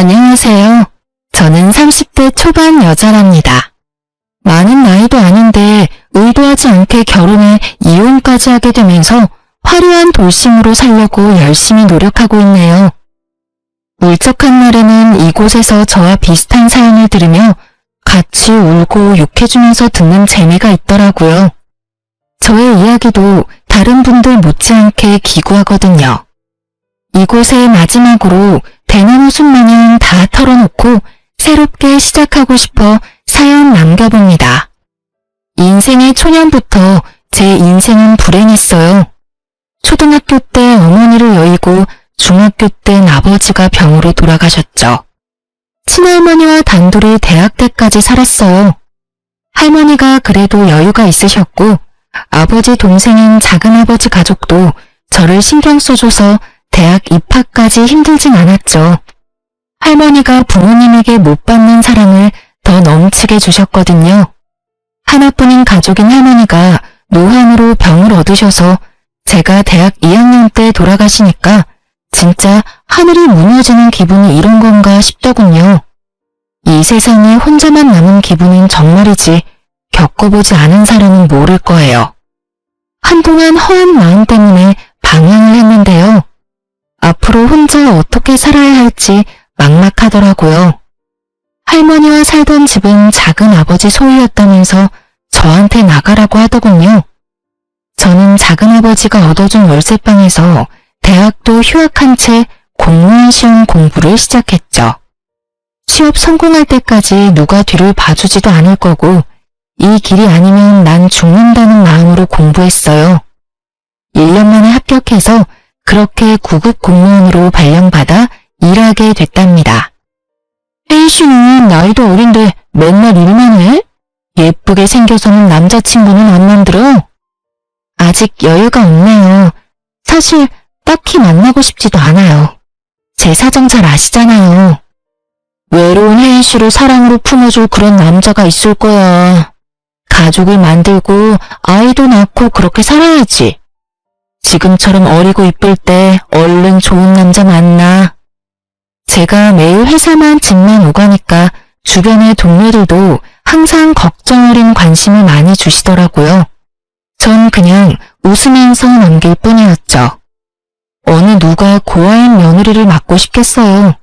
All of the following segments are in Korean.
안녕하세요. 저는 30대 초반 여자랍니다. 많은 나이도 아닌데 의도하지 않게 결혼해 이혼까지 하게 되면서 화려한 돌싱으로 살려고 열심히 노력하고 있네요. 울적한 날에는 이곳에서 저와 비슷한 사연을 들으며 같이 울고 욕해주면서 듣는 재미가 있더라고요. 저의 이야기도 다른 분들 못지않게 기구하거든요. 이곳에 마지막으로 대나무 숲 마냥 다 털어놓고 새롭게 시작하고 싶어 사연 남겨봅니다. 인생의 초년부터 제 인생은 불행했어요. 초등학교 때 어머니를 여의고 중학교 땐 아버지가 병으로 돌아가셨죠. 친할머니와 단둘이 대학 때까지 살았어요. 할머니가 그래도 여유가 있으셨고 아버지 동생인 작은아버지 가족도 저를 신경 써줘서 대학 입학까지 힘들진 않았죠. 할머니가 부모님에게 못 받는 사랑을 더 넘치게 주셨거든요. 하나뿐인 가족인 할머니가 노환으로 병을 얻으셔서 제가 대학 2학년 때 돌아가시니까 진짜 하늘이 무너지는 기분이 이런 건가 싶더군요. 이 세상에 혼자만 남은 기분은 정말이지 겪어보지 않은 사람은 모를 거예요. 한동안 허한 마음 때문에 방황을 했는데요. 앞으로 혼자 어떻게 살아야 할지 막막하더라고요. 할머니와 살던 집은 작은 아버지 소유였다면서 저한테 나가라고 하더군요. 저는 작은 아버지가 얻어준 월세방에서 대학도 휴학한 채 공무원 시험 공부를 시작했죠. 취업 성공할 때까지 누가 뒤를 봐주지도 않을 거고 이 길이 아니면 난 죽는다는 마음으로 공부했어요. 1년 만에 합격해서 그렇게 구급 공무원으로 발령받아 일하게 됐답니다. 혜인 씨는 나이도 어린데 맨날 일만 해? 예쁘게 생겨서는 남자친구는 안 만들어? 아직 여유가 없네요. 사실 딱히 만나고 싶지도 않아요. 제 사정 잘 아시잖아요. 외로운 혜인 씨를 사랑으로 품어줄 그런 남자가 있을 거야. 가족을 만들고 아이도 낳고 그렇게 살아야지. 지금처럼 어리고 이쁠 때 얼른 좋은 남자 만나. 제가 매일 회사만 집만 오가니까 주변의 동료들도 항상 걱정 어린 관심을 많이 주시더라고요. 전 그냥 웃으면서 넘길 뿐이었죠. 어느 누가 고아인 며느리를 맡고 싶겠어요.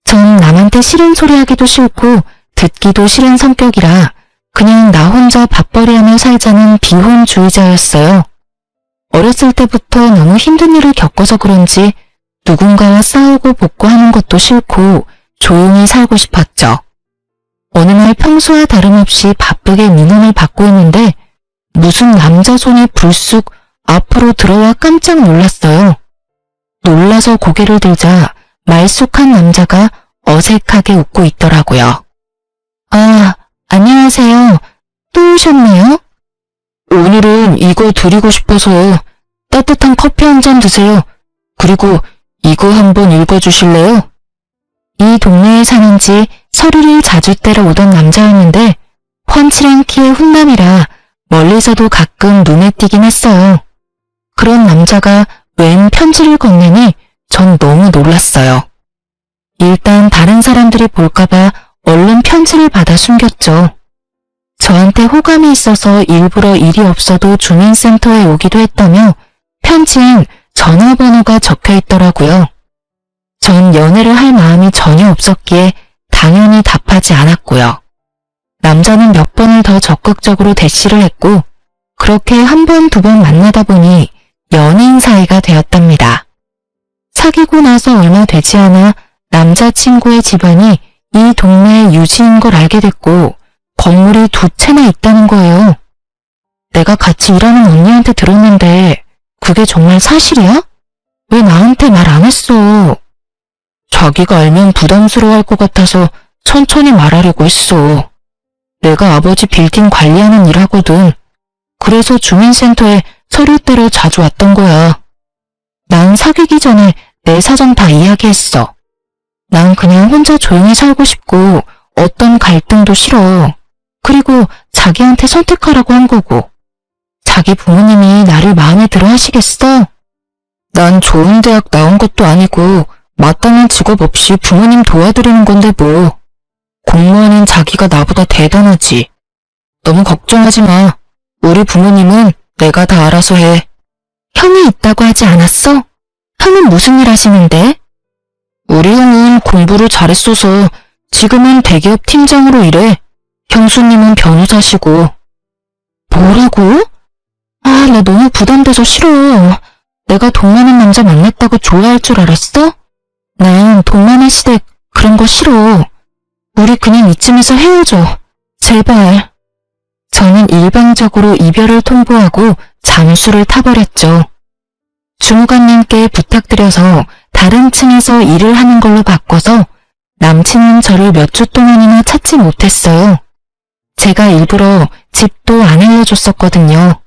전 남한테 싫은 소리 하기도 싫고 듣기도 싫은 성격이라 그냥 나 혼자 밥벌이하며 살자는 비혼주의자였어요. 어렸을 때부터 너무 힘든 일을 겪어서 그런지 누군가와 싸우고 복구하는 것도 싫고 조용히 살고 싶었죠. 어느 날 평소와 다름없이 바쁘게 민원을 받고 있는데 무슨 남자 손이 불쑥 앞으로 들어와 깜짝 놀랐어요. 놀라서 고개를 들자 말쑥한 남자가 어색하게 웃고 있더라고요. 아, 안녕하세요. 또 오셨네요? 오늘은 이거 드리고 싶어서 따뜻한 커피 한 잔 드세요. 그리고 이거 한번 읽어주실래요? 이 동네에 사는지 서류를 자주 때려 오던 남자였는데 훤칠한 키의 훈남이라 멀리서도 가끔 눈에 띄긴 했어요. 그런 남자가 웬 편지를 건네니 전 너무 놀랐어요. 일단 다른 사람들이 볼까봐 얼른 편지를 받아 숨겼죠. 저한테 호감이 있어서 일부러 일이 없어도 주민센터에 오기도 했다며 편지엔 전화번호가 적혀 있더라고요. 전 연애를 할 마음이 전혀 없었기에 당연히 답하지 않았고요. 남자는 몇 번을 더 적극적으로 대시를 했고 그렇게 한 번, 두 번 만나다 보니 연인 사이가 되었답니다. 사귀고 나서 얼마 되지 않아 남자친구의 집안이 이 동네의 유지인 걸 알게 됐고 건물이 2채나 있다는 거예요. 내가 같이 일하는 언니한테 들었는데 그게 정말 사실이야? 왜 나한테 말 안 했어? 자기가 알면 부담스러워할 것 같아서 천천히 말하려고 했어. 내가 아버지 빌딩 관리하는 일 하거든. 그래서 주민센터에 서류 떼러 자주 왔던 거야. 난 사귀기 전에 내 사정 다 이야기했어. 난 그냥 혼자 조용히 살고 싶고 어떤 갈등도 싫어. 그리고 자기한테 선택하라고 한 거고. 자기 부모님이 나를 마음에 들어 하시겠어? 난 좋은 대학 나온 것도 아니고 마땅한 직업 없이 부모님 도와드리는 건데 뭐. 공무원인 자기가 나보다 대단하지. 너무 걱정하지 마. 우리 부모님은 내가 다 알아서 해. 형이 있다고 하지 않았어? 형은 무슨 일 하시는데? 우리 형은 공부를 잘했어서 지금은 대기업 팀장으로 일해. 형수님은 변호사시고. 뭐라고? 아, 나 너무 부담돼서 싫어. 내가 돈 많은 남자 만났다고 좋아할 줄 알았어? 난 돈 많은 시댁 그런 거 싫어. 우리 그냥 이쯤에서 헤어져. 제발. 저는 일방적으로 이별을 통보하고 잠수를 타버렸죠. 주무관님께 부탁드려서 다른 층에서 일을 하는 걸로 바꿔서 남친은 저를 몇 주 동안이나 찾지 못했어요. 제가 일부러 집도 안 알려줬었거든요.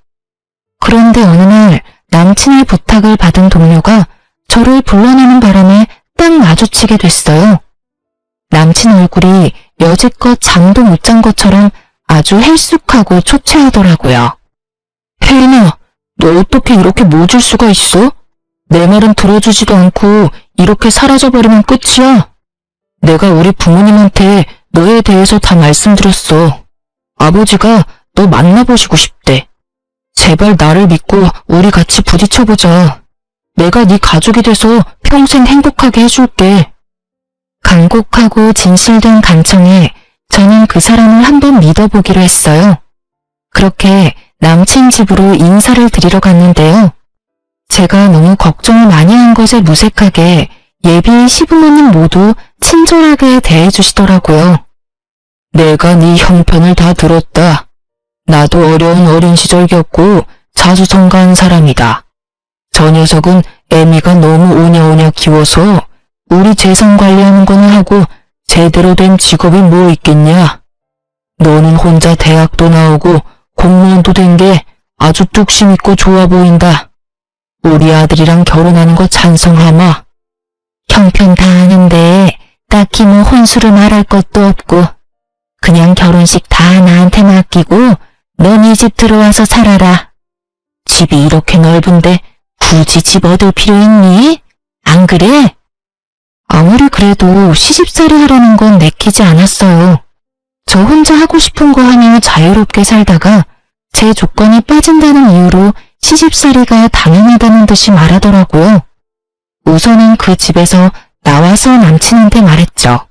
그런데 어느 날 남친의 부탁을 받은 동료가 저를 불러내는 바람에 딱 마주치게 됐어요. 남친 얼굴이 여지껏 잠도 못 잔 것처럼 아주 헬쑥하고 초췌하더라고요. 혜인아, 너 어떻게 이렇게 모질 수가 있어? 내 말은 들어주지도 않고 이렇게 사라져버리면 끝이야. 내가 우리 부모님한테 너에 대해서 다 말씀드렸어. 아버지가 너 만나보시고 싶대. 제발 나를 믿고 우리 같이 부딪혀보자. 내가 네 가족이 돼서 평생 행복하게 해줄게. 간곡하고 진실된 간청에 저는 그 사람을 한번 믿어보기로 했어요. 그렇게 남친 집으로 인사를 드리러 갔는데요. 제가 너무 걱정을 많이 한 것에 무색하게 예비 시부모님 모두 친절하게 대해주시더라고요. 내가 네 형편을 다 들었다. 나도 어려운 어린 시절 겪고 자수성가한 사람이다. 저 녀석은 애미가 너무 오냐오냐 키워서 우리 재산 관리하는 거나 하고 제대로 된 직업이 뭐 있겠냐. 너는 혼자 대학도 나오고 공무원도 된 게 아주 뚝심 있고 좋아 보인다. 우리 아들이랑 결혼하는 거 찬성하마. 형편 다 아는데 딱히 뭐 혼수를 말할 것도 없고 그냥 결혼식 다 나한테 맡기고 넌 이 집 들어와서 살아라. 집이 이렇게 넓은데 굳이 집 얻을 필요 있니? 안 그래? 아무리 그래도 시집살이 하려는 건 내키지 않았어요. 저 혼자 하고 싶은 거 하며 자유롭게 살다가 제 조건이 빠진다는 이유로 시집살이가 당연하다는 듯이 말하더라고요. 우선은 그 집에서 나와서 남친한테 말했죠.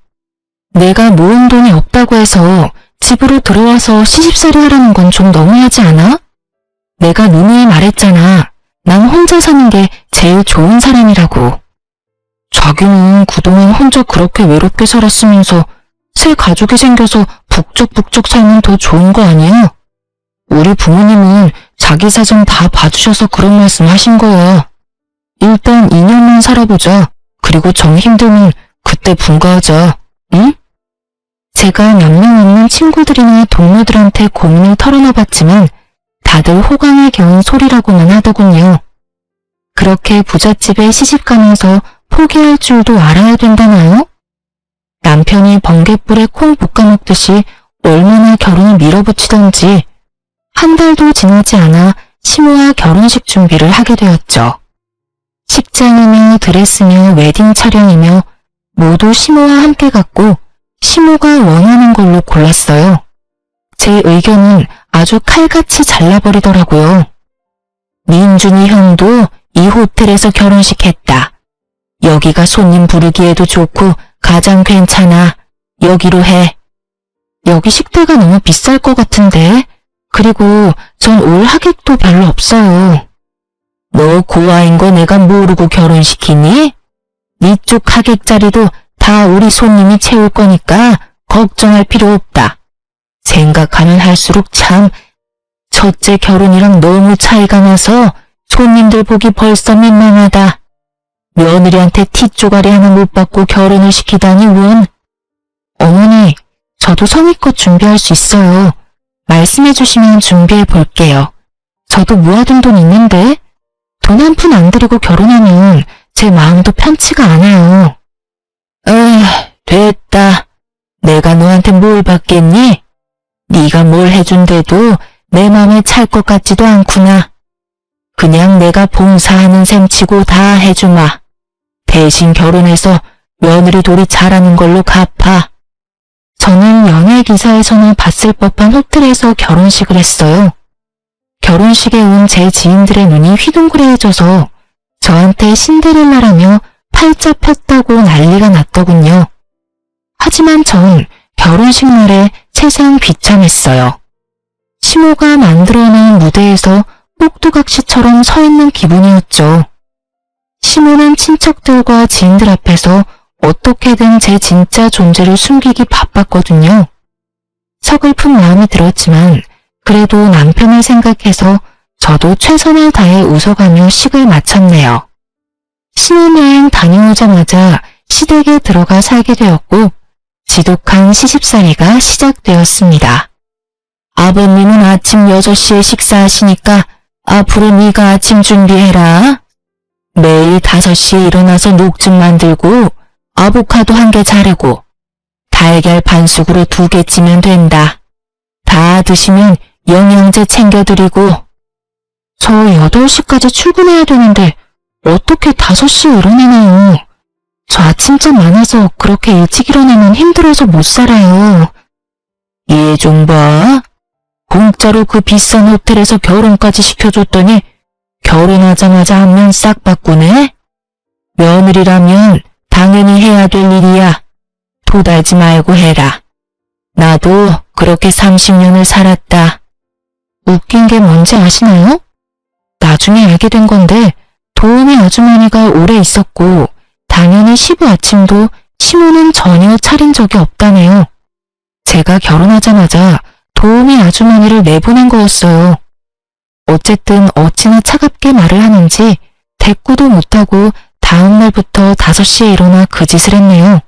내가 모은 돈이 없다고 해서 집으로 들어와서 시집살이 하라는 건 좀 너무하지 않아? 내가 누누이 말했잖아. 난 혼자 사는 게 제일 좋은 사람이라고. 자기는 그동안 혼자 그렇게 외롭게 살았으면서 새 가족이 생겨서 북적북적 살면 더 좋은 거 아니야? 우리 부모님은 자기 사정 다 봐주셔서 그런 말씀 하신 거야. 일단 2년만 살아보자. 그리고 정 힘들면 그때 분가하자. 응? 제가 몇 명 없는 친구들이나 동료들한테 고민을 털어놔봤지만 다들 호강에 겨운 소리라고만 하더군요. 그렇게 부잣집에 시집가면서 포기할 줄도 알아야 된다나요? 남편이 번갯불에 콩 볶아먹듯이 얼마나 결혼을 밀어붙이던지 한 달도 지나지 않아 시모와 결혼식 준비를 하게 되었죠. 식장이며 드레스며 웨딩 촬영이며 모두 시모와 함께 갔고 시모가 원하는 걸로 골랐어요. 제 의견은 아주 칼같이 잘라버리더라고요. 민준이 형도 이 호텔에서 결혼식 했다. 여기가 손님 부르기에도 좋고 가장 괜찮아. 여기로 해. 여기 식대가 너무 비쌀 것 같은데. 그리고 전 올 하객도 별로 없어요. 너 고아인 거 내가 모르고 결혼시키니? 네 쪽 하객 자리도 다 우리 손님이 채울 거니까 걱정할 필요 없다. 생각하면 할수록 참 첫째 결혼이랑 너무 차이가 나서 손님들 보기 벌써 민망하다. 며느리한테 티쪼가리 하나 못 받고 결혼을 시키다니 원. 어머니, 저도 성의껏 준비할 수 있어요. 말씀해 주시면 준비해 볼게요. 저도 모아둔 돈 있는데 돈 한 푼 안 들이고 결혼하면 제 마음도 편치가 않아요. 됐다. 내가 너한테 뭘 받겠니? 네가 뭘 해준대도 내 맘에 찰 것 같지도 않구나. 그냥 내가 봉사하는 셈 치고 다 해주마. 대신 결혼해서 며느리 돌이 잘하는 걸로 갚아. 저는 연예 기사에서나 봤을 법한 호텔에서 결혼식을 했어요. 결혼식에 온 제 지인들의 눈이 휘둥그레해져서 저한테 신데렐라라며 팔자 폈다고 난리가 났더군요. 하지만 전 결혼식 날에 세상 비참했어요. 시모가 만들어놓은 무대에서 꼭두각시처럼 서 있는 기분이었죠. 시모는 친척들과 지인들 앞에서 어떻게든 제 진짜 존재를 숨기기 바빴거든요. 서글픈 마음이 들었지만 그래도 남편을 생각해서 저도 최선을 다해 웃어가며 식을 마쳤네요. 신혼여행 다녀오자마자 시댁에 들어가 살게 되었고 지독한 시집살이가 시작되었습니다. 아버님은 아침 6시에 식사하시니까 앞으로 네가 아침 준비해라. 매일 5시에 일어나서 녹즙 만들고 아보카도 1개 자르고 달걀 반숙으로 2개 찌면 된다. 다 드시면 영양제 챙겨드리고. 저 8시까지 출근해야 되는데 어떻게 5시에 일어나나요? 저 아침잠 많아서 그렇게 일찍 일어나면 힘들어서 못 살아요. 얘 좀 봐. 공짜로 그 비싼 호텔에서 결혼까지 시켜줬더니 결혼하자마자 안면 싹 바꾸네? 며느리라면 당연히 해야 될 일이야. 도달지 말고 해라. 나도 그렇게 30년을 살았다. 웃긴 게 뭔지 아시나요? 나중에 알게 된 건데 도우미 아주머니가 오래 있었고 당연히 시부 아침도 시모는 전혀 차린 적이 없다네요. 제가 결혼하자마자 도우미 아주머니를 내보낸 거였어요. 어쨌든 어찌나 차갑게 말을 하는지 대꾸도 못하고 다음 날부터 5시에 일어나 그 짓을 했네요.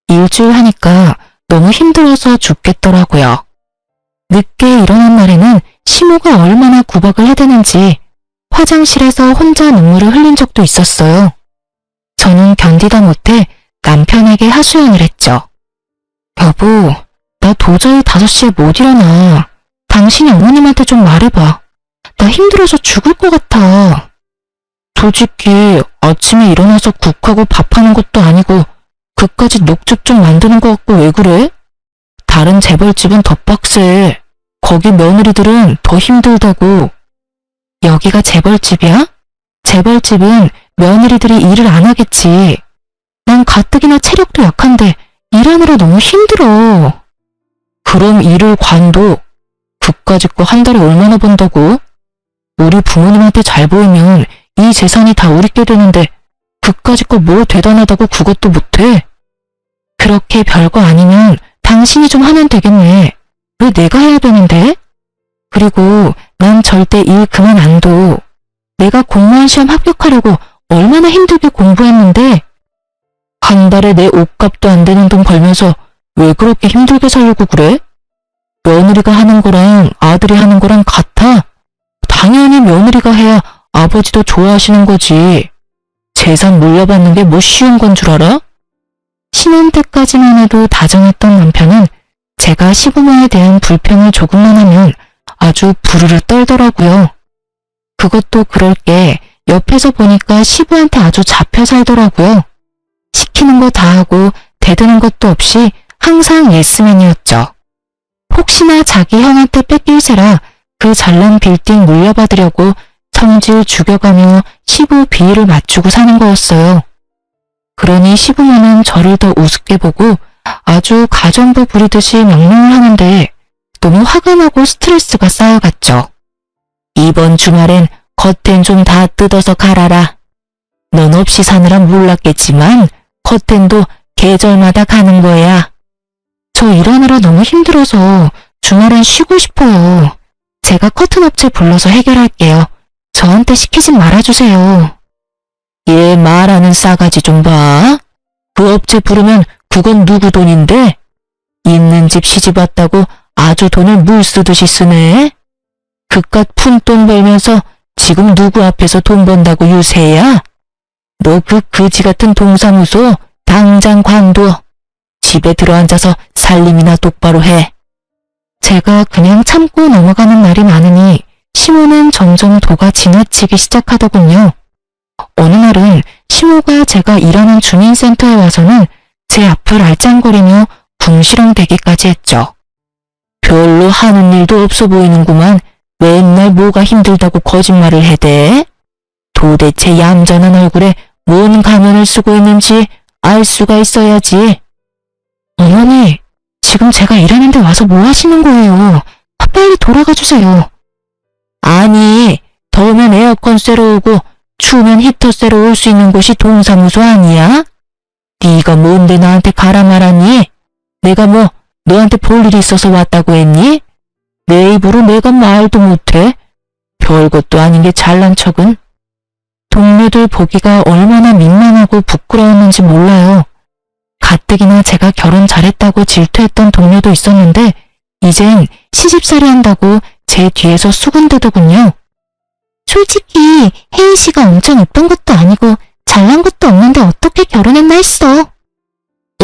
일주일 하니까 너무 힘들어서 죽겠더라고요. 늦게 일어난 날에는 시모가 얼마나 구박을 해대는지 화장실에서 혼자 눈물을 흘린 적도 있었어요. 저는 견디다 못해 남편에게 하소연을 했죠. 여보, 나 도저히 5시에 못 일어나. 당신이 어머님한테 좀 말해봐. 나 힘들어서 죽을 것 같아. 솔직히 아침에 일어나서 국하고 밥하는 것도 아니고 그까지 녹즙 좀 만드는 것 같고 왜 그래? 다른 재벌집은 더 빡세. 거기 며느리들은 더 힘들다고. 여기가 재벌집이야? 재벌집은 며느리들이 일을 안 하겠지. 난 가뜩이나 체력도 약한데 일하느라 너무 힘들어. 그럼 일을 관둬. 그까짓 거 한 달에 얼마나 번다고? 우리 부모님한테 잘 보이면 이 재산이 다 우리께 되는데 그까짓 거 뭐 대단하다고 그것도 못해? 그렇게 별거 아니면 당신이 좀 하면 되겠네. 왜 내가 해야 되는데? 그리고 난 절대 일 그만 안 둬. 내가 공무원 시험 합격하려고 얼마나 힘들게 공부했는데 한 달에 내 옷값도 안 되는 돈 벌면서 왜 그렇게 힘들게 살려고 그래? 며느리가 하는 거랑 아들이 하는 거랑 같아. 당연히 며느리가 해야 아버지도 좋아하시는 거지. 재산 물려받는 게 뭐 쉬운 건 줄 알아? 신혼 때까지만 해도 다정했던 남편은 제가 시부모에 대한 불평을 조금만 하면 아주 부르르 떨더라고요. 그것도 그럴 게 옆에서 보니까 시부한테 아주 잡혀 살더라고요. 시키는 거 다 하고 대드는 것도 없이 항상 예스맨이었죠. 혹시나 자기 형한테 뺏길세라 그 잘난 빌딩 물려받으려고 성질 죽여가며 시부 비위를 맞추고 사는 거였어요. 그러니 시부모는 저를 더 우습게 보고 아주 가정부 부리듯이 명령을 하는데 너무 화가 나고 스트레스가 쌓여갔죠. 이번 주말엔 커튼 좀 다 뜯어서 갈아라. 넌 없이 사느라 몰랐겠지만 커튼도 계절마다 가는 거야. 저 일하느라 너무 힘들어서 주말엔 쉬고 싶어요. 제가 커튼 업체 불러서 해결할게요. 저한테 시키지 말아주세요. 얘 말하는 싸가지 좀 봐. 그 업체 부르면 그건 누구 돈인데? 있는 집 시집 왔다고 아주 돈을 물 쓰듯이 쓰네. 그깟 푼돈 벌면서 지금 누구 앞에서 돈 번다고 유세야? 너 그 거지 같은 동사무소 당장 관둬. 집에 들어앉아서 살림이나 똑바로 해. 제가 그냥 참고 넘어가는 날이 많으니 시모는 점점 도가 지나치기 시작하더군요. 어느 날은 시모가 제가 일하는 주민센터에 와서는 제 앞을 알짱거리며 궁시렁대기까지 했죠. 별로 하는 일도 없어 보이는구만. 맨날 뭐가 힘들다고 거짓말을 해대? 도대체 얌전한 얼굴에 뭔 가면을 쓰고 있는지 알 수가 있어야지. 어머니, 지금 제가 일하는데 와서 뭐 하시는 거예요? 빨리 돌아가 주세요. 아니, 더우면 에어컨 쐬러 오고 추우면 히터 쐬러 올 수 있는 곳이 동사무소 아니야? 네가 뭔데 나한테 가라 말았니? 내가 뭐 너한테 볼 일이 있어서 왔다고 했니? 내 입으로 내가 말도 못해? 별것도 아닌 게 잘난 척은. 동료들 보기가 얼마나 민망하고 부끄러웠는지 몰라요. 가뜩이나 제가 결혼 잘했다고 질투했던 동료도 있었는데 이젠 시집살이 한다고 제 뒤에서 수군대더군요. 솔직히 혜인 씨가 엄청 예쁜 것도 아니고 잘난 것도 없는데 어떻게 결혼했나 했어.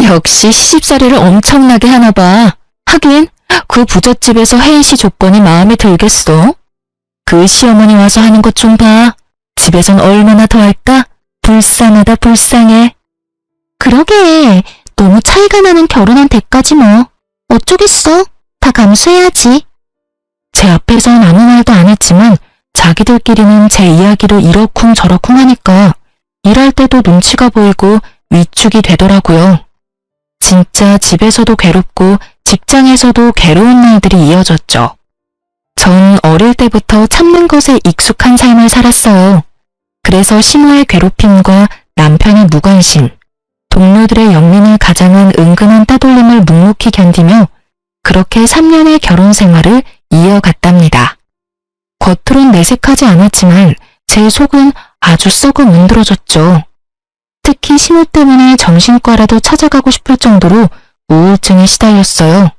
역시 시집살이를 엄청나게 하나 봐. 하긴 그 부잣집에서 혜인 씨 조건이 마음에 들겠어. 그 시어머니 와서 하는 것 좀 봐. 집에선 얼마나 더 할까? 불쌍하다 불쌍해. 그러게 너무 차이가 나는 결혼한 대가지 뭐. 어쩌겠어. 다 감수해야지. 제 앞에선 아무 말도 안 했지만 자기들끼리는 제 이야기를 이러쿵 저러쿵 하니까 일할 때도 눈치가 보이고 위축이 되더라고요. 진짜 집에서도 괴롭고 직장에서도 괴로운 날들이 이어졌죠. 전 어릴 때부터 참는 것에 익숙한 삶을 살았어요. 그래서 시모의 괴롭힘과 남편의 무관심, 동료들의 영린을 가장한 은근한 따돌림을 묵묵히 견디며 그렇게 3년의 결혼 생활을 이어갔답니다. 겉으론 내색하지 않았지만 제 속은 아주 썩어 문드러졌죠. 특히 시모 때문에 정신과라도 찾아가고 싶을 정도로 우울증에 시달렸어요.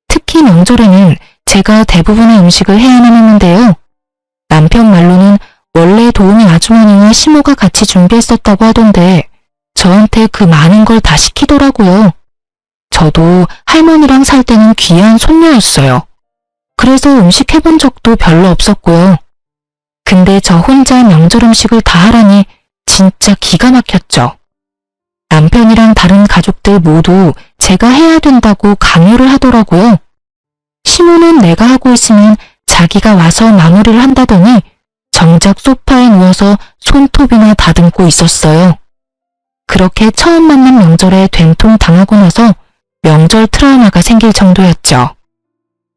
특히 명절에는 제가 대부분의 음식을 해야만 했는데요. 남편 말로는 원래 도우미 아주머니와 시모가 같이 준비했었다고 하던데 저한테 그 많은 걸 다 시키더라고요. 저도 할머니랑 살 때는 귀한 손녀였어요. 그래서 음식 해본 적도 별로 없었고요. 근데 저 혼자 명절 음식을 다 하라니 진짜 기가 막혔죠. 남편이랑 다른 가족들 모두 제가 해야 된다고 강요를 하더라고요. 시모는 내가 하고 있으면 자기가 와서 마무리를 한다더니 정작 소파에 누워서 손톱이나 다듬고 있었어요. 그렇게 처음 만난 명절에 된통 당하고 나서 명절 트라우마가 생길 정도였죠.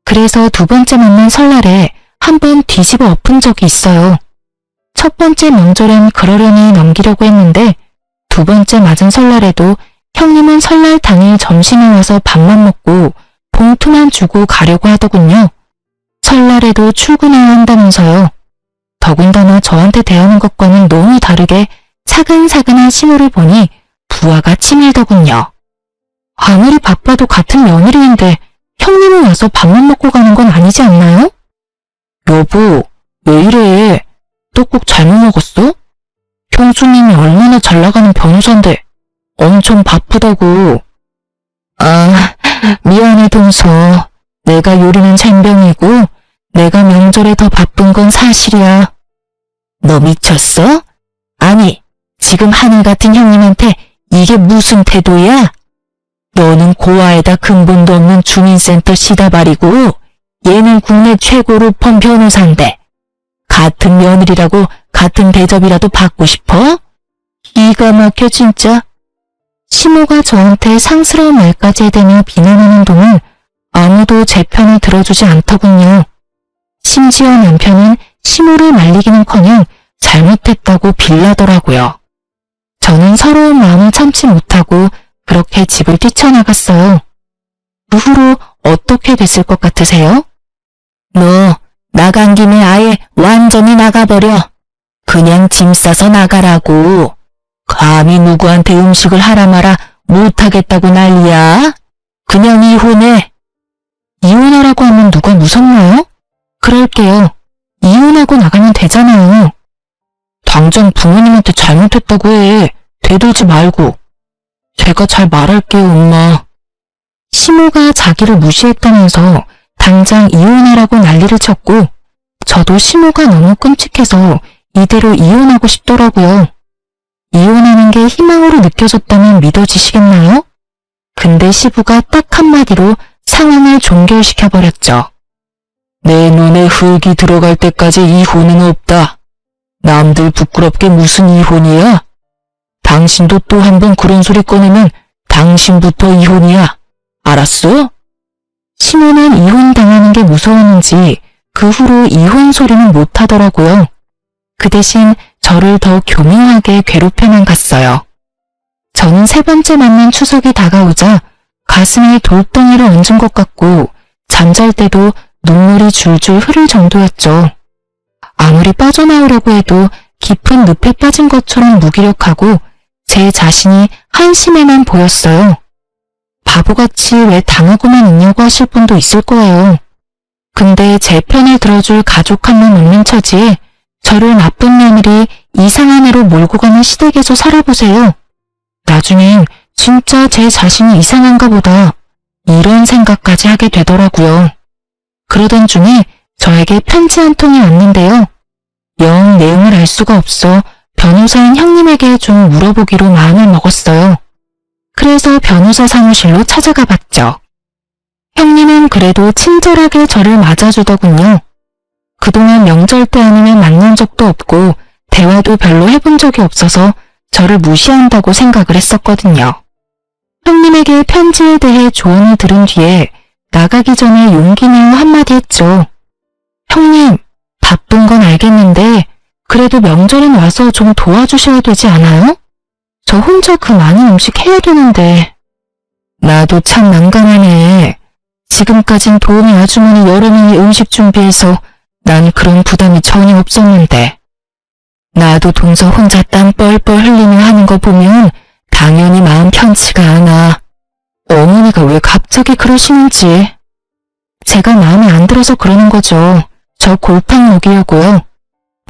그래서 두 번째 만난 설날에 한번 뒤집어 엎은 적이 있어요. 첫 번째 명절엔 그러려니 넘기려고 했는데 두 번째 맞은 설날에도 형님은 설날 당일 점심에 와서 밥만 먹고 봉투만 주고 가려고 하더군요. 설날에도 출근해야 한다면서요. 더군다나 저한테 대하는 것과는 너무 다르게 차근차근한 시모를 보니 부하가 치밀더군요. 아무리 바빠도 같은 며느리인데 형님은 와서 밥만 먹고 가는 건 아니지 않나요? 여보, 왜 이래? 너 꼭 잘못 먹었어? 형수님이 얼마나 잘 나가는 변호사인데 엄청 바쁘다고. 아, 미안해 동서. 내가 요리는 젬병이고 내가 명절에 더 바쁜 건 사실이야. 너 미쳤어? 아니, 지금 하늘 같은 형님한테 이게 무슨 태도야? 너는 고아에다 근본도 없는 주민센터 시다발이고 얘는 국내 최고 로펌 변호사인데 같은 며느리라고 같은 대접이라도 받고 싶어? 기가 막혀 진짜. 시모가 저한테 상스러운 말까지 해대며 비난하는 동안 아무도 제 편을 들어주지 않더군요. 심지어 남편은 시모를 말리기는커녕 잘못했다고 빌라더라고요. 저는 서러운 마음을 참지 못하고 그렇게 집을 뛰쳐나갔어요. 그 후로 어떻게 됐을 것 같으세요? 너 나간 김에 아예 완전히 나가버려. 그냥 짐 싸서 나가라고. 감히 누구한테 음식을 하라 마라 못하겠다고 난리야. 그냥 이혼해. 이혼하라고 하면 누가 무섭나요? 그럴게요. 이혼하고 나가면 되잖아요. 당장 부모님한테 잘못했다고 해. 대들지 말고. 제가 잘 말할게요, 엄마. 시모가 자기를 무시했다면서 당장 이혼하라고 난리를 쳤고 저도 시모가 너무 끔찍해서 이대로 이혼하고 싶더라고요. 이혼하는 게 희망으로 느껴졌다면 믿어지시겠나요? 근데 시부가 딱 한마디로 상황을 종결시켜버렸죠. 내 눈에 흙이 들어갈 때까지 이혼은 없다. 남들 부끄럽게 무슨 이혼이야? 당신도 또 한 번 그런 소리 꺼내면 당신부터 이혼이야. 알았어? 시모는 이혼당하는 게 무서웠는지 그 후로 이혼 소리는 못하더라고요. 그 대신 저를 더 교묘하게 괴롭혀만 갔어요. 저는 세 번째 만난 추석이 다가오자 가슴에 돌덩이를 얹은 것 같고 잠잘 때도 눈물이 줄줄 흐를 정도였죠. 아무리 빠져나오려고 해도 깊은 늪에 빠진 것처럼 무기력하고 제 자신이 한심해만 보였어요. 바보같이 왜 당하고만 있냐고 하실 분도 있을 거예요. 근데 제 편을 들어줄 가족 한 명 없는 처지에 저를 나쁜 며느리 이상한 애로 몰고 가는 시댁에서 살아보세요. 나중엔 진짜 제 자신이 이상한가 보다 이런 생각까지 하게 되더라고요. 그러던 중에 저에게 편지 한 통이 왔는데요. 영 내용을 알 수가 없어 변호사인 형님에게 좀 물어보기로 마음을 먹었어요. 그래서 변호사 사무실로 찾아가 봤죠. 형님은 그래도 친절하게 저를 맞아주더군요. 그동안 명절 때 아니면 만난 적도 없고 대화도 별로 해본 적이 없어서 저를 무시한다고 생각을 했었거든요. 형님에게 편지에 대해 조언을 들은 뒤에 나가기 전에 용기 내어 한마디 했죠. 형님, 바쁜 건 알겠는데 그래도 명절엔 와서 좀 도와주셔야 되지 않아요? 저 혼자 그 많은 음식 해야 되는데. 나도 참 난감하네. 지금까진 도우미 아주머니 여러 명이 음식 준비해서 난 그런 부담이 전혀 없었는데. 나도 동서 혼자 땀 뻘뻘 흘리며 하는 거 보면 당연히 마음 편치가 않아. 어머니가 왜 갑자기 그러시는지. 제가 마음에 안 들어서 그러는 거죠. 저 골탕 먹이려고요.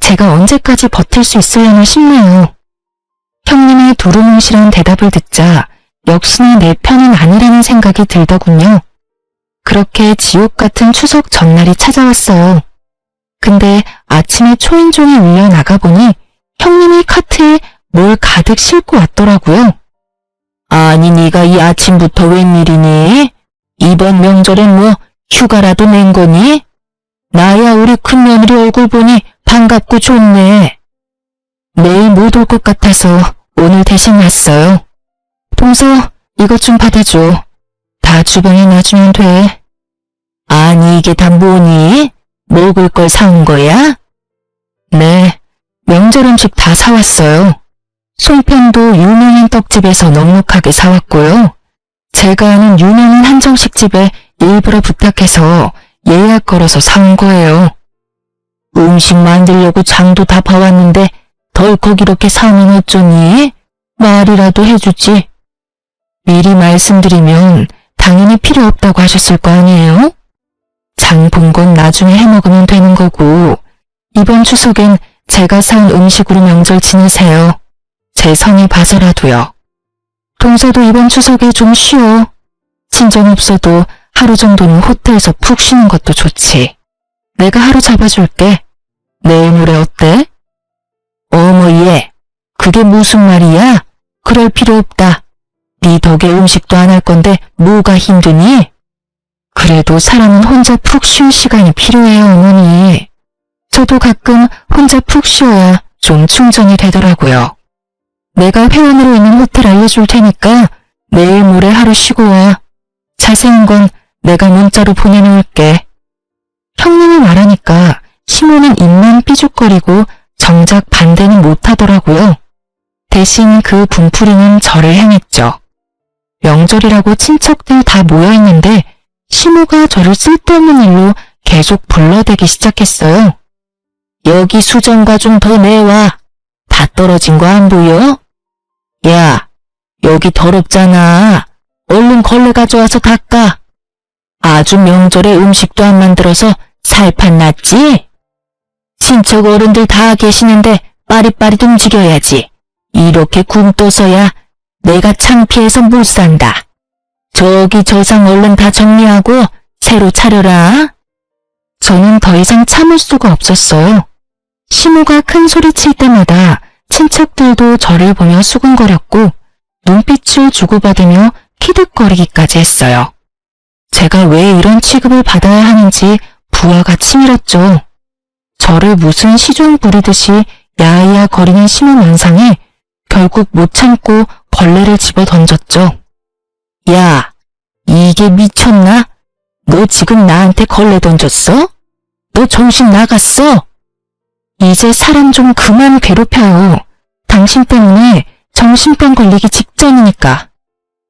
제가 언제까지 버틸 수 있으려나 싶네요. 형님의 두루뭉실한 대답을 듣자 역시나 내 편은 아니라는 생각이 들더군요. 그렇게 지옥 같은 추석 전날이 찾아왔어요. 근데 아침에 초인종이 울려 나가보니 형님이 카트에 뭘 가득 싣고 왔더라고요. 아니 네가 이 아침부터 웬일이니? 이번 명절엔 뭐 휴가라도 낸 거니? 나야 우리 큰며느리 얼굴 보니 반갑고 좋네. 내일 못 올 것 같아서 오늘 대신 왔어요. 동서 이것 좀 받아줘. 다 주방에 놔주면 돼. 아니 이게 다 뭐니? 먹을 걸 사온 거야? 네, 명절 음식 다 사왔어요. 송편도 유명한 떡집에서 넉넉하게 사왔고요. 제가 아는 유명한 한정식집에 일부러 부탁해서 예약 걸어서 사온 거예요. 음식 만들려고 장도 다 봐왔는데 덜컥 이렇게 사면 어쩌니? 말이라도 해주지. 미리 말씀드리면 당연히 필요 없다고 하셨을 거 아니에요? 장 본 건 나중에 해먹으면 되는 거고 이번 추석엔 제가 사온 음식으로 명절 지내세요. 제 성의 봐서라도요. 동서도 이번 추석에 좀 쉬어. 친정 없어도 하루 정도는 호텔에서 푹 쉬는 것도 좋지. 내가 하루 잡아줄게. 내일 모레 어때? 어머 얘, 그게 무슨 말이야? 그럴 필요 없다. 네 덕에 음식도 안 할 건데 뭐가 힘드니? 그래도 사람은 혼자 푹 쉴 시간이 필요해요, 어머니. 저도 가끔 혼자 푹 쉬어야 좀 충전이 되더라고요. 내가 회원으로 있는 호텔 알려줄 테니까 내일 모레 하루 쉬고 와. 자세한 건 내가 문자로 보내놓을게. 형님이 말하니까 시모는 입만 삐죽거리고 정작 반대는 못하더라고요. 대신 그 분풀이는 저를 향했죠. 명절이라고 친척들 다 모여있는데 시모가 저를 쓸데없는 일로 계속 불러대기 시작했어요. 여기 수정과 좀 더 내와. 다 떨어진 거 안 보여? 야, 여기 더럽잖아. 얼른 걸레 가져와서 닦아. 아주 명절에 음식도 안 만들어서 살판 났지? 친척 어른들 다 계시는데 빠릿빠릿 움직여야지. 이렇게 굶떠서야 내가 창피해서 못 산다. 저기 저상 얼른 다 정리하고 새로 차려라. 저는 더 이상 참을 수가 없었어요. 시모가 큰 소리 칠 때마다 친척들도 저를 보며 수군거렸고 눈빛을 주고받으며 키득거리기까지 했어요. 제가 왜 이런 취급을 받아야 하는지 부하가 치밀었죠. 저를 무슨 시종 부리듯이 야야 거리는 심한 연상에 결국 못 참고 걸레를 집어 던졌죠. 야, 이게 미쳤나? 너 지금 나한테 걸레 던졌어? 너 정신 나갔어? 이제 사람 좀 그만 괴롭혀요. 당신 때문에 정신병 걸리기 직전이니까.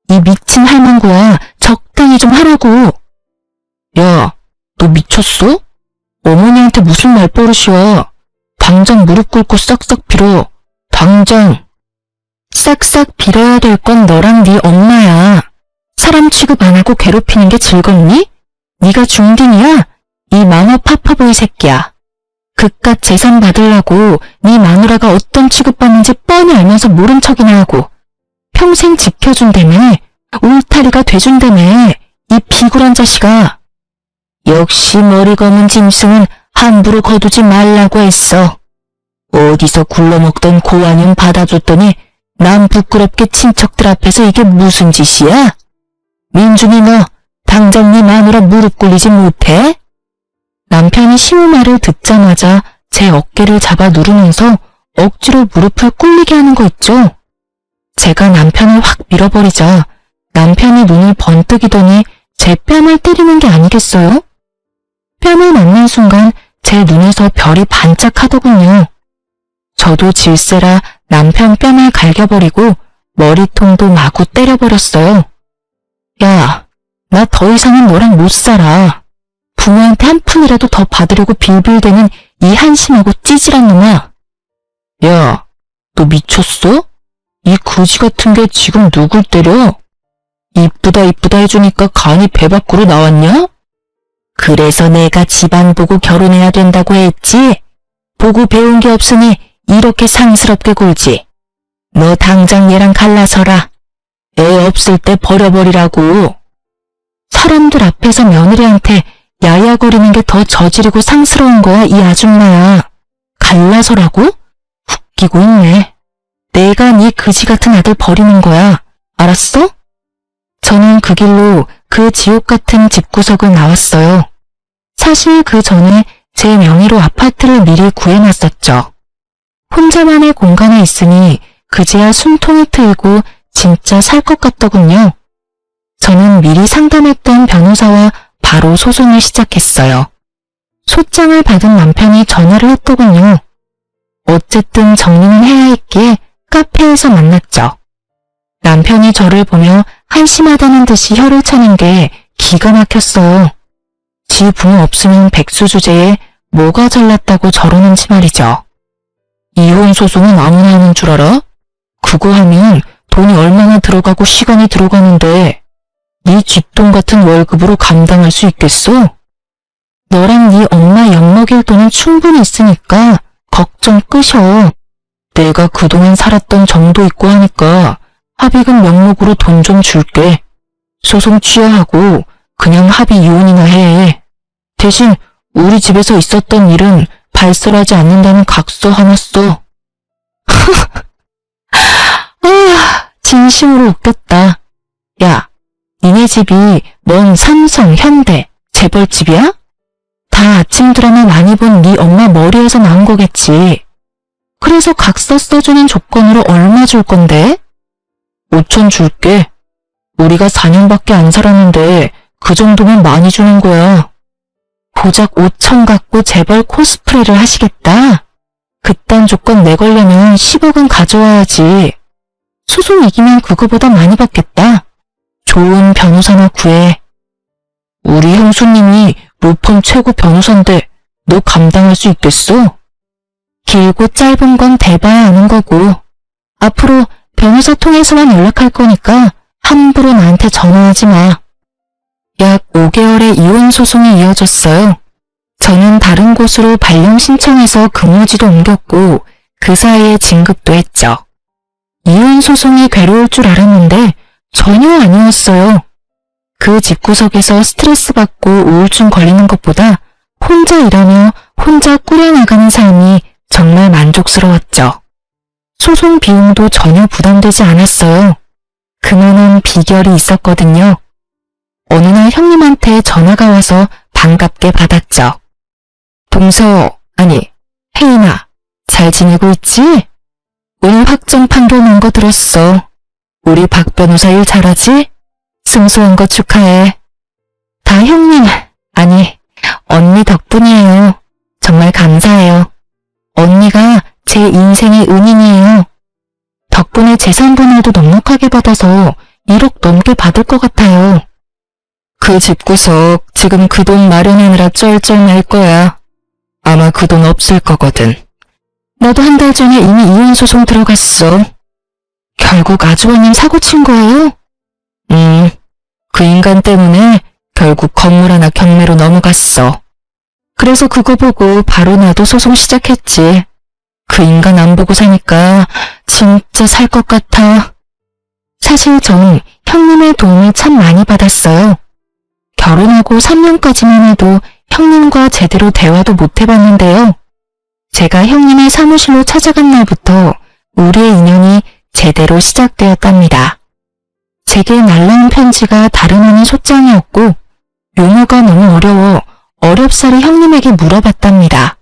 이 미친 할망구야, 적당히 좀 하라고. 야, 너 미쳤어? 어머니한테 무슨 말버릇이야. 당장 무릎 꿇고 싹싹 빌어. 당장. 싹싹 빌어야 될 건 너랑 네 엄마야. 사람 취급 안 하고 괴롭히는 게 즐겁니? 네가 중딩이야? 이 마마 파파보이 새끼야. 그깟 재산 받으려고 네 마누라가 어떤 취급받는지 뻔히 알면서 모른 척이나 하고 평생 지켜준다며, 울타리가 돼준다며, 이 비굴한 자식아. 역시 머리 검은 짐승은 함부로 거두지 말라고 했어. 어디서 굴러먹던 고환은 받아줬더니 남 부끄럽게 친척들 앞에서 이게 무슨 짓이야? 민준이 너 당장 네 마누라 무릎 꿇리지 못해? 남편이 시우 말을 듣자마자 제 어깨를 잡아 누르면서 억지로 무릎을 꿇리게 하는 거 있죠. 제가 남편을 확 밀어버리자 남편이 눈을 번뜩이더니 제 뺨을 때리는 게 아니겠어요? 뺨을 맞는 순간 제 눈에서 별이 반짝하더군요. 저도 질세라 남편 뺨을 갈겨버리고 머리통도 마구 때려버렸어요. 야, 나 더 이상은 너랑 못 살아. 부모한테 한 푼이라도 더 받으려고 빌빌대는 이 한심하고 찌질한 놈아. 야, 너 미쳤어? 이 거지 같은 게 지금 누굴 때려? 이쁘다 이쁘다 해주니까 간이 배 밖으로 나왔냐? 그래서 내가 집안 보고 결혼해야 된다고 했지? 보고 배운 게 없으니 이렇게 상스럽게 굴지. 너 당장 얘랑 갈라서라. 애 없을 때 버려버리라고. 사람들 앞에서 며느리한테 야야거리는 게 더 저지르고 상스러운 거야, 이 아줌마야. 갈라서라고? 웃기고 있네. 내가 네 그지 같은 아들 버리는 거야. 알았어? 저는 그 길로 그 지옥 같은 집구석을 나왔어요. 사실 그 전에 제 명의로 아파트를 미리 구해놨었죠. 혼자만의 공간에 있으니 그제야 숨통이 트이고 진짜 살 것 같더군요. 저는 미리 상담했던 변호사와 바로 소송을 시작했어요. 소장을 받은 남편이 전화를 했더군요. 어쨌든 정리는 해야 했기에 카페에서 만났죠. 남편이 저를 보며 한심하다는 듯이 혀를 차는 게 기가 막혔어요. 지 부모 없으면 백수 주제에 뭐가 잘났다고 저러는지 말이죠. 이혼 소송은 아무나 하는 줄 알아? 그거 하면 돈이 얼마나 들어가고 시간이 들어가는데 네 쥐똥 같은 월급으로 감당할 수 있겠어? 너랑 네 엄마 엿먹일 돈은 충분히 있으니까 걱정 끄셔. 내가 그동안 살았던 정도 있고 하니까 합의금 명목으로 돈 좀 줄게. 소송 취하하고 그냥 합의 이혼이나 해. 대신 우리 집에서 있었던 일은 발설하지 않는다는 각서 하나 써. 아, 진심으로 웃겼다. 야, 니네 집이 뭔 삼성, 현대, 재벌집이야? 다 아침 드라마 많이 본 네 엄마 머리에서 나온 거겠지. 그래서 각서 써주는 조건으로 얼마 줄 건데? 5천 줄게. 우리가 4년밖에 안 살았는데 그 정도면 많이 주는 거야. 고작 5천 갖고 재벌 코스프레를 하시겠다? 그딴 조건 내걸려면 10억은 가져와야지. 소송 이기면 그거보다 많이 받겠다. 좋은 변호사나 구해. 우리 형수님이 로펌 최고 변호사인데 너 감당할 수 있겠어? 길고 짧은 건 대봐야 아는 거고 앞으로 변호사 통해서만 연락할 거니까 함부로 나한테 전화하지 마. 약 5개월의 이혼 소송이 이어졌어요. 저는 다른 곳으로 발령 신청해서 근무지도 옮겼고 그 사이에 진급도 했죠. 이혼 소송이 괴로울 줄 알았는데 전혀 아니었어요. 그 집구석에서 스트레스 받고 우울증 걸리는 것보다 혼자 일하며 혼자 꾸려나가는 삶이 정말 만족스러웠죠. 소송 비용도 전혀 부담되지 않았어요. 그만한 비결이 있었거든요. 어느 날 형님한테 전화가 와서 반갑게 받았죠. 동서, 아니, 혜인아, 잘 지내고 있지? 오늘 확정 판결 난 거 들었어. 우리 박 변호사 일 잘하지? 승소한 거 축하해. 다 형님, 아니, 언니 덕분이에요. 정말 감사해요. 언니가 제 인생의 은인이에요. 덕분에 재산 분할도 넉넉하게 받아서 1억 넘게 받을 것 같아요. 그 집구석 지금 그 돈 마련하느라 쩔쩔 날 거야. 아마 그 돈 없을 거거든. 나도 한 달 전에 이미 이혼 소송 들어갔어. 결국 아주버님 사고 친 거예요? 그 인간 때문에 결국 건물 하나 경매로 넘어갔어. 그래서 그거 보고 바로 나도 소송 시작했지. 그 인간 안 보고 사니까 진짜 살 것 같아. 사실 전 형님의 도움을 참 많이 받았어요. 결혼하고 3년까지만 해도 형님과 제대로 대화도 못 해봤는데요. 제가 형님의 사무실로 찾아간 날부터 우리의 인연이 제대로 시작되었답니다. 제게 날라온 편지가 다름 아닌 소장이었고 용어가 너무 어려워 어렵사리 형님에게 물어봤답니다.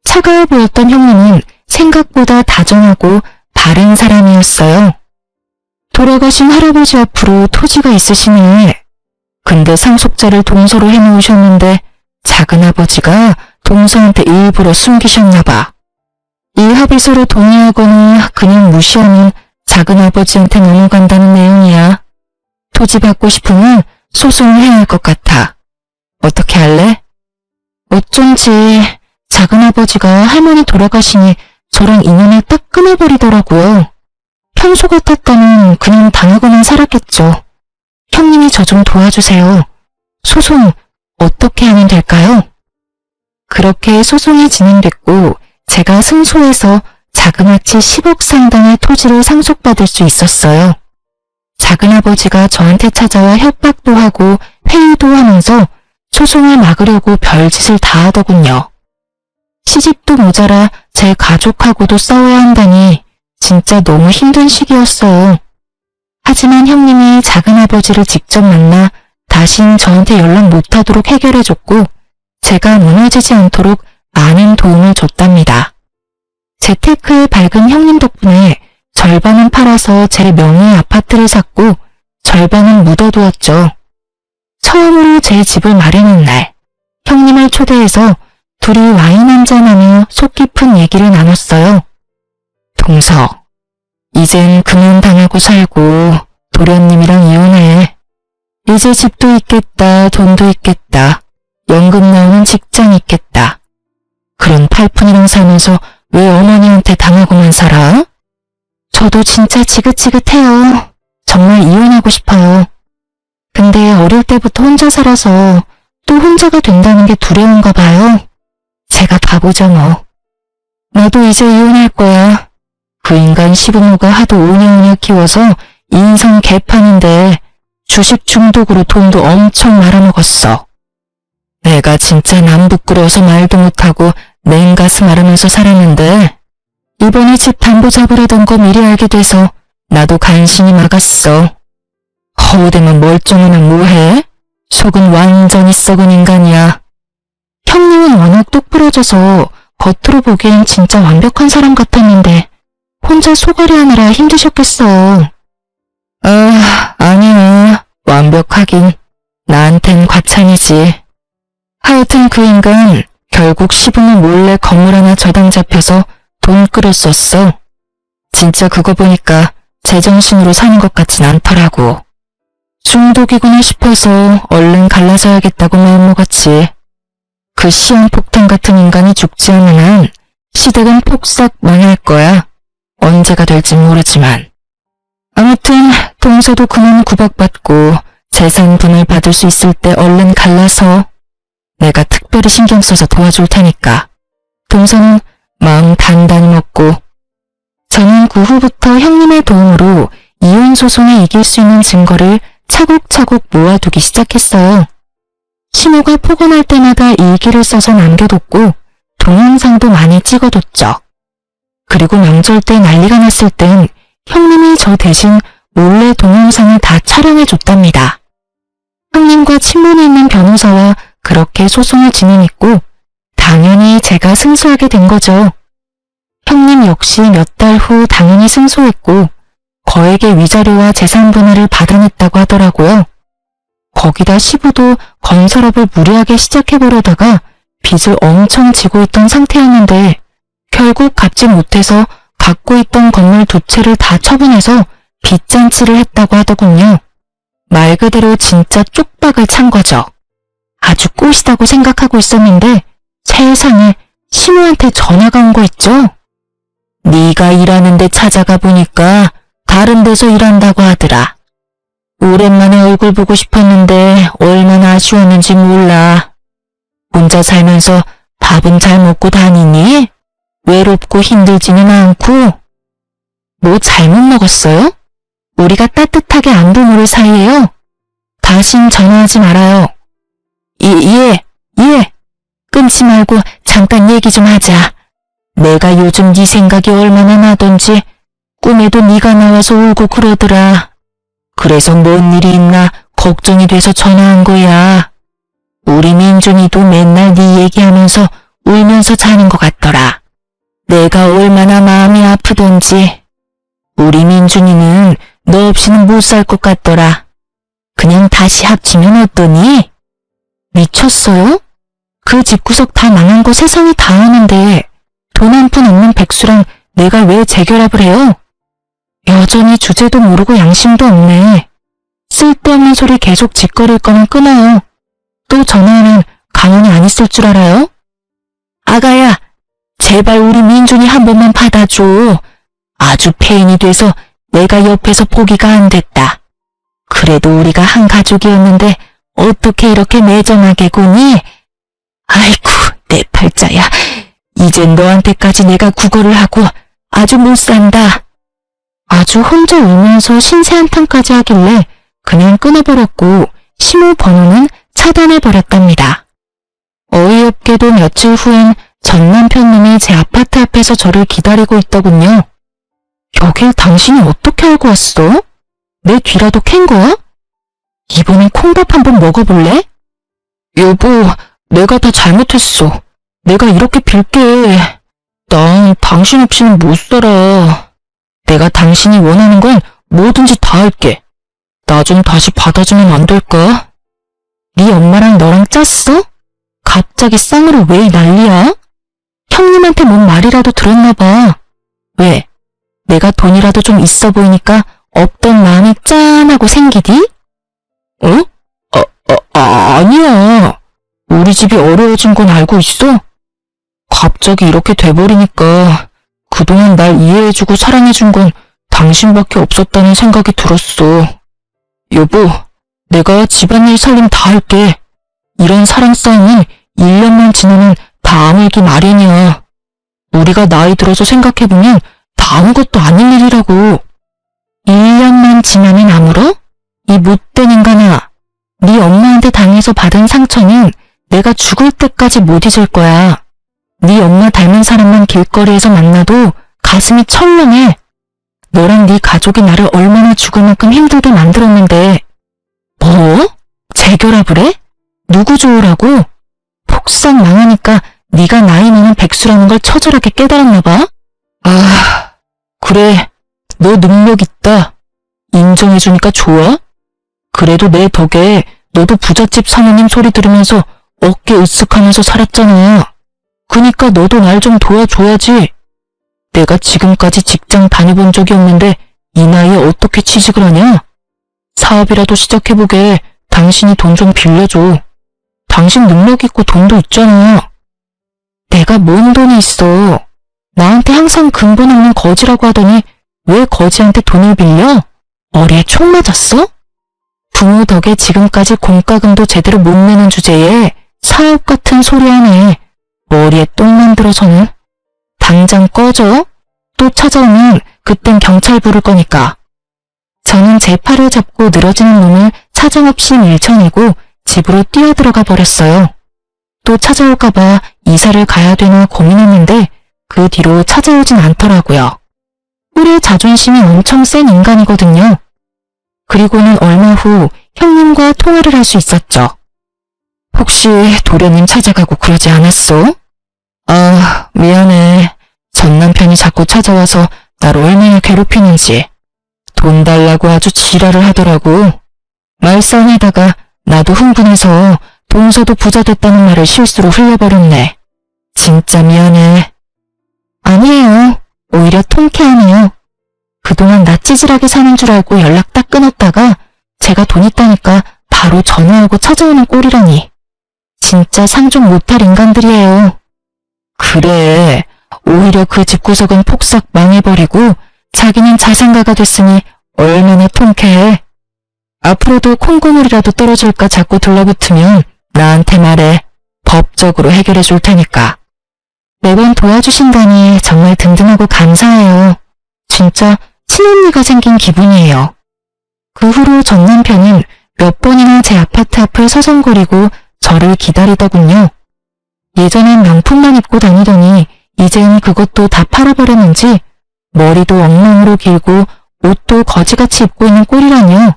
차가워 보였던 형님은 생각보다 다정하고 바른 사람이었어요. 돌아가신 할아버지 앞으로 토지가 있으시네. 근데 상속자를 동서로 해놓으셨는데 작은아버지가 동서한테 일부러 숨기셨나봐. 이 합의서를 동의하거나 그냥 무시하면 작은아버지한테 넘어간다는 내용이야. 토지 받고 싶으면 소송을 해야 할 것 같아. 어떻게 할래? 어쩐지 작은아버지가 할머니 돌아가시니 저랑 인연을 딱 끊어버리더라고요. 평소 같았다면 그냥 당하고만 살았겠죠. 형님이 저 좀 도와주세요. 소송 어떻게 하면 될까요? 그렇게 소송이 진행됐고 제가 승소해서 자그마치 10억 상당의 토지를 상속받을 수 있었어요. 작은아버지가 저한테 찾아와 협박도 하고 회유도 하면서 소송을 막으려고 별짓을 다 하더군요. 시집도 모자라 제 가족하고도 싸워야 한다니 진짜 너무 힘든 시기였어요. 하지만 형님이 작은아버지를 직접 만나 다신 저한테 연락 못하도록 해결해줬고 제가 무너지지 않도록 많은 도움을 줬답니다. 재테크에 밝은 형님 덕분에 절반은 팔아서 제 명의의 아파트를 샀고 절반은 묻어두었죠. 처음으로 제 집을 마련한 날 형님을 초대해서 둘이 와인 한잔하며 속 깊은 얘기를 나눴어요. 동서, 이젠 그만 당하고 살고 도련님이랑 이혼해. 이제 집도 있겠다, 돈도 있겠다, 연금 나오는 직장 있겠다. 그런 팔푼이랑 살면서 왜 어머니한테 당하고만 살아? 저도 진짜 지긋지긋해요. 정말 이혼하고 싶어요. 근데 어릴 때부터 혼자 살아서 또 혼자가 된다는 게 두려운가 봐요. 제가 바보죠 뭐. 나도 이제 이혼할 거야. 그 인간 시부모가 하도 오냐오냐 키워서 인성 개판인데 주식 중독으로 돈도 엄청 말아먹었어. 내가 진짜 남 부끄러워서 말도 못하고 냉가슴 앓으면서 살았는데 이번에 집 담보 잡으려던 거 미리 알게 돼서 나도 간신히 막았어. 허우대면 멀쩡하면 뭐해? 속은 완전히 썩은 인간이야. 형님은 워낙 똑부러져서 겉으로 보기엔 진짜 완벽한 사람 같았는데 혼자 소갈이 하느라 힘드셨겠어. 아니야. 완벽하긴. 나한텐 과찬이지. 하여튼 그 인간 결국 시부모 몰래 건물 하나 저당 잡혀서 돈 끌었었어. 진짜 그거 보니까 제정신으로 사는 것 같진 않더라고. 중독이구나 싶어서 얼른 갈라져야겠다고 마음먹었지. 그 시한폭탄 같은 인간이 죽지 않는 한 시댁은 폭삭 망할 거야. 언제가 될지 모르지만. 아무튼 동서도 그만 구박받고 재산 분을 받을 수 있을 때 얼른 갈라서 내가 특별히 신경 써서 도와줄 테니까. 동서는 마음 단단히 먹고 저는 그 후부터 형님의 도움으로 이혼 소송에 이길 수 있는 증거를 차곡차곡 모아두기 시작했어요. 신호가 포근할 때마다 일기를 써서 남겨뒀고 동영상도 많이 찍어뒀죠. 그리고 명절 때 난리가 났을 땐 형님이 저 대신 몰래 동영상을 다 촬영해줬답니다. 형님과 친분이 있는 변호사와 그렇게 소송을 진행했고 당연히 제가 승소하게 된 거죠. 형님 역시 몇 달 후 당연히 승소했고 거액의 위자료와 재산 분할을 받아냈다고 하더라고요. 거기다 시부도 건설업을 무리하게 시작해보려다가 빚을 엄청 지고 있던 상태였는데 결국 갚지 못해서 갖고 있던 건물 2채를 다 처분해서 빚잔치를 했다고 하더군요. 말 그대로 진짜 쪽박을 찬 거죠. 아주 꽃이다고 생각하고 있었는데 세상에 신우한테 전화가 온 거 있죠? 네가 일하는 데 찾아가 보니까 다른 데서 일한다고 하더라. 오랜만에 얼굴 보고 싶었는데 얼마나 아쉬웠는지 몰라. 혼자 살면서 밥은 잘 먹고 다니니? 외롭고 힘들지는 않고? 뭐 잘못 먹었어요? 우리가 따뜻하게 안부 모를 사이에요. 다신 전화하지 말아요. 예. 끊지 말고 잠깐 얘기 좀 하자. 내가 요즘 네 생각이 얼마나 나던지 꿈에도 네가 나와서 울고 그러더라. 그래서 뭔 일이 있나 걱정이 돼서 전화한 거야. 우리 민준이도 맨날 네 얘기하면서 울면서 자는 것 같더라. 내가 얼마나 마음이 아프던지. 우리 민준이는 너 없이는 못 살 것 같더라. 그냥 다시 합치면 어떠니? 미쳤어요? 그 집구석 다 망한 거 세상이 다 아는데 돈 한 푼 없는 백수랑 내가 왜 재결합을 해요? 여전히 주제도 모르고 양심도 없네. 쓸데없는 소리 계속 짓거릴 거면 끊어요. 또 전화하면 가만히 안 있을 줄 알아요? 아가야, 제발 우리 민준이 한 번만 받아줘. 아주 폐인이 돼서 내가 옆에서 보기가 안 됐다. 그래도 우리가 한 가족이었는데 어떻게 이렇게 매정하게 구니? 아이고, 내 팔자야. 이젠 너한테까지 내가 구걸을 하고 아주 못 산다. 아주 혼자 울면서 신세 한탄까지 하길래 그냥 끊어버렸고 시모 번호는 차단해버렸답니다. 어이없게도 며칠 후엔 전 남편놈이 제 아파트 앞에서 저를 기다리고 있더군요. 여길 당신이 어떻게 알고 왔어? 내 뒤라도 캔 거야? 이번엔 콩밥 한번 먹어볼래? 여보, 내가 다 잘못했어. 내가 이렇게 빌게. 난 당신 없이는 못 살아. 내가 당신이 원하는 건 뭐든지 다 할게. 나 좀 다시 받아주면 안 될까? 네 엄마랑 너랑 짰어? 갑자기 쌍으로 왜 이 난리야? 형님한테 뭔 말이라도 들었나 봐. 왜? 내가 돈이라도 좀 있어 보이니까 없던 마음이 짠하고 생기디? 어? 아니야. 우리 집이 어려워진 건 알고 있어? 갑자기 이렇게 돼버리니까 그동안 날 이해해주고 사랑해준 건 당신밖에 없었다는 생각이 들었어. 여보, 내가 집안일 살림 다 할게. 이런 사랑 싸움은 1년만 지나면 다 아물기 마련이야. 우리가 나이 들어서 생각해보면 다 아무것도 아닌 일이라고. 1년만 지나면 아물어? 이 못된 인간아. 네 엄마한테 당해서 받은 상처는 내가 죽을 때까지 못 잊을 거야. 네 엄마 닮은 사람만 길거리에서 만나도 가슴이 철렁해. 너랑 네 가족이 나를 얼마나 죽을 만큼 힘들게 만들었는데. 뭐? 재결합을 해? 누구 좋으라고? 폭삭 망하니까 네가 나이 많은 백수라는 걸 처절하게 깨달았나 봐. 아, 그래. 너 능력 있다. 인정해주니까 좋아? 그래도 내 덕에 너도 부잣집 사모님 소리 들으면서 어깨 으쓱하면서 살았잖아. 그니까 너도 날 좀 도와줘야지. 내가 지금까지 직장 다녀본 적이 없는데 이 나이에 어떻게 취직을 하냐? 사업이라도 시작해보게. 당신이 돈 좀 빌려줘. 당신 능력 있고 돈도 있잖아. 내가 뭔 돈이 있어. 나한테 항상 근본 없는 거지라고 하더니 왜 거지한테 돈을 빌려? 머리에 총 맞았어? 부모 덕에 지금까지 공과금도 제대로 못 내는 주제에 사업 같은 소리 하네. 머리에 똥 만들어서는. 당장 꺼져. 또 찾아오면 그땐 경찰 부를 거니까. 저는 제 팔을 잡고 늘어지는 놈을 사정없이 밀쳐내고 집으로 뛰어들어가 버렸어요. 또 찾아올까봐 이사를 가야 되나 고민했는데 그 뒤로 찾아오진 않더라고요. 꿀의 자존심이 엄청 센 인간이거든요. 그리고는 얼마 후 형님과 통화를 할 수 있었죠. 혹시 도련님 찾아가고 그러지 않았어? 아, 미안해. 전 남편이 자꾸 찾아와서 나를 얼마나 괴롭히는지. 돈 달라고 아주 지랄을 하더라고. 말싸움하다가 나도 흥분해서 동서도 부자 됐다는 말을 실수로 흘려버렸네. 진짜 미안해. 아니에요. 오히려 통쾌하네요. 그동안 나 찌질하게 사는 줄 알고 연락 딱 끊었다가 제가 돈 있다니까 바로 전화하고 찾아오는 꼴이라니. 진짜 상종 못할 인간들이에요. 그래. 오히려 그 집구석은 폭삭 망해버리고 자기는 자산가가 됐으니 얼마나 통쾌해. 앞으로도 콩고물이라도 떨어질까 자꾸 들러붙으면 나한테 말해. 법적으로 해결해 줄 테니까. 매번 도와주신다니 정말 든든하고 감사해요. 진짜 친언니가 생긴 기분이에요. 그 후로 전 남편은 몇 번이나 제 아파트 앞을 서성거리고 저를 기다리더군요. 예전엔 명품만 입고 다니더니 이젠 그것도 다 팔아버렸는지 머리도 엉망으로 길고 옷도 거지같이 입고 있는 꼴이라뇨.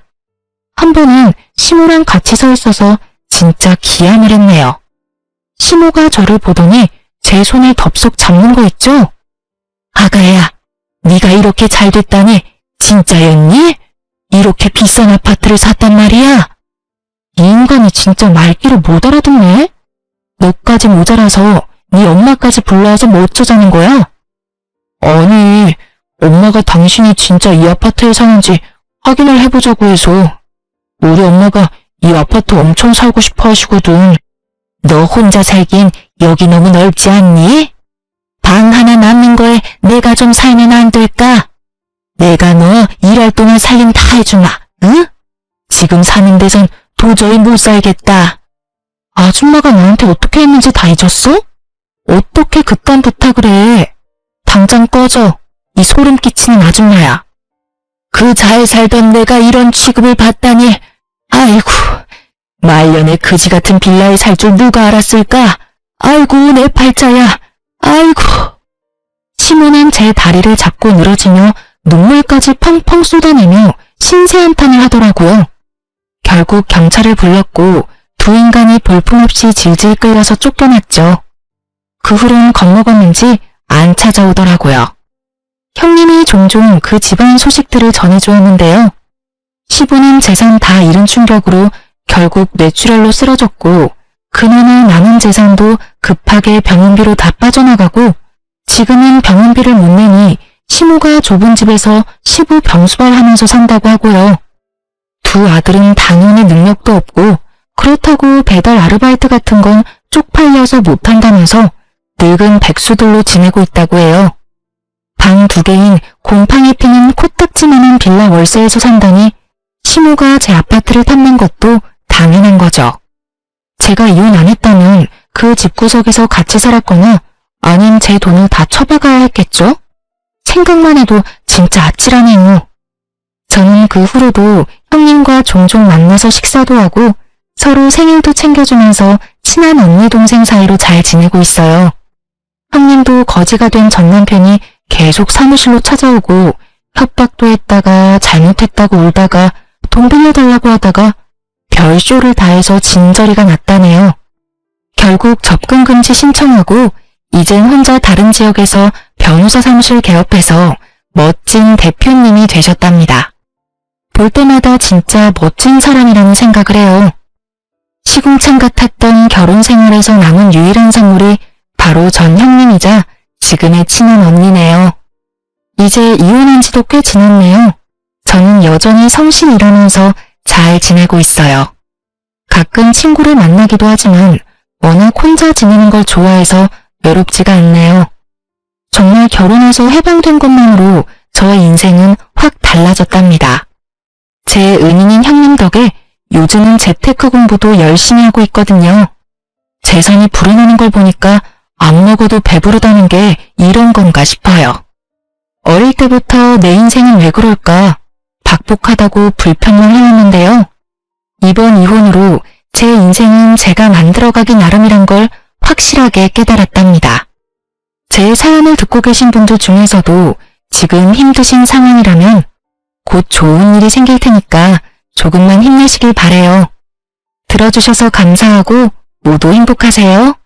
한 번은 시모랑 같이 서 있어서 진짜 기함을 했네요. 시모가 저를 보더니 제 손을 덥석 잡는 거 있죠? 아가야, 네가 이렇게 잘 됐다니 진짜였니? 이렇게 비싼 아파트를 샀단 말이야? 이 인간이 진짜 말귀를 못 알아듣네? 너까지 모자라서 네 엄마까지 불러와서 뭐 어쩌자는 거야? 아니, 엄마가 당신이 진짜 이 아파트에 사는지 확인을 해보자고 해서. 우리 엄마가 이 아파트 엄청 살고 싶어 하시거든. 너 혼자 살긴 여기 너무 넓지 않니? 방 하나 남는 거에 내가 좀 살면 안 될까? 내가 너 일할 동안 살림 다 해주마, 응? 지금 사는 데선 도저히 못 살겠다. 아줌마가 나한테 어떻게 했는지 다 잊었어? 어떻게 그딴 부탁을 해? 당장 꺼져. 이 소름 끼치는 아줌마야. 그 잘 살던 내가 이런 취급을 받다니. 아이고, 말년에 그지 같은 빌라에 살 줄 누가 알았을까? 아이고, 내 팔자야. 아이고. 시몬은 제 다리를 잡고 늘어지며 눈물까지 펑펑 쏟아내며 신세한탄을 하더라고요. 결국 경찰을 불렀고 두 인간이 볼품없이 질질 끌려서 쫓겨났죠. 그 후론 겁먹었는지 안 찾아오더라고요. 형님이 종종 그 집안 소식들을 전해주었는데요. 시부는 재산 다 잃은 충격으로 결국 뇌출혈로 쓰러졌고 그나마 남은 재산도 급하게 병원비로 다 빠져나가고 지금은 병원비를 못 내니 시모가 좁은 집에서 시부 병수발하면서 산다고 하고요. 두 아들은 당연히 능력도 없고 그렇다고 배달 아르바이트 같은 건 쪽팔려서 못한다면서 늙은 백수들로 지내고 있다고 해요. 방 2개인 곰팡이 피는 코딱지만한 빌라 월세에서 산다니 시모가 제 아파트를 탐낸 것도 당연한 거죠. 제가 이혼 안 했다면 그 집구석에서 같이 살았거나 아님 제 돈을 다 처박아야 했겠죠? 생각만 해도 진짜 아찔하네요. 저는 그 후로도 형님과 종종 만나서 식사도 하고 서로 생일도 챙겨주면서 친한 언니 동생 사이로 잘 지내고 있어요. 형님도 거지가 된 전 남편이 계속 사무실로 찾아오고 협박도 했다가 잘못했다고 울다가 돈 빌려달라고 하다가 별쇼를 다 해서 진저리가 났다네요. 결국 접근금지 신청하고 이젠 혼자 다른 지역에서 변호사 사무실 개업해서 멋진 대표님이 되셨답니다. 볼 때마다 진짜 멋진 사람이라는 생각을 해요. 시궁창 같았던 결혼 생활에서 남은 유일한 선물이 바로 전 형님이자 지금의 친한 언니네요. 이제 이혼한 지도 꽤 지났네요. 저는 여전히 성실히 일하면서 잘 지내고 있어요. 가끔 친구를 만나기도 하지만 워낙 혼자 지내는 걸 좋아해서 외롭지가 않네요. 정말 결혼해서 해방된 것만으로 저의 인생은 확 달라졌답니다. 제 은인인 형님 덕에 요즘은 재테크 공부도 열심히 하고 있거든요. 재산이 불어나는 걸 보니까 안 먹어도 배부르다는 게 이런 건가 싶어요. 어릴 때부터 내 인생은 왜 그럴까 박복하다고 불평을 해왔는데요. 이번 이혼으로 제 인생은 제가 만들어가기 나름이란 걸 확실하게 깨달았답니다. 제 사연을 듣고 계신 분들 중에서도 지금 힘드신 상황이라면 곧 좋은 일이 생길 테니까 조금만 힘내시길 바래요. 들어주셔서 감사하고 모두 행복하세요.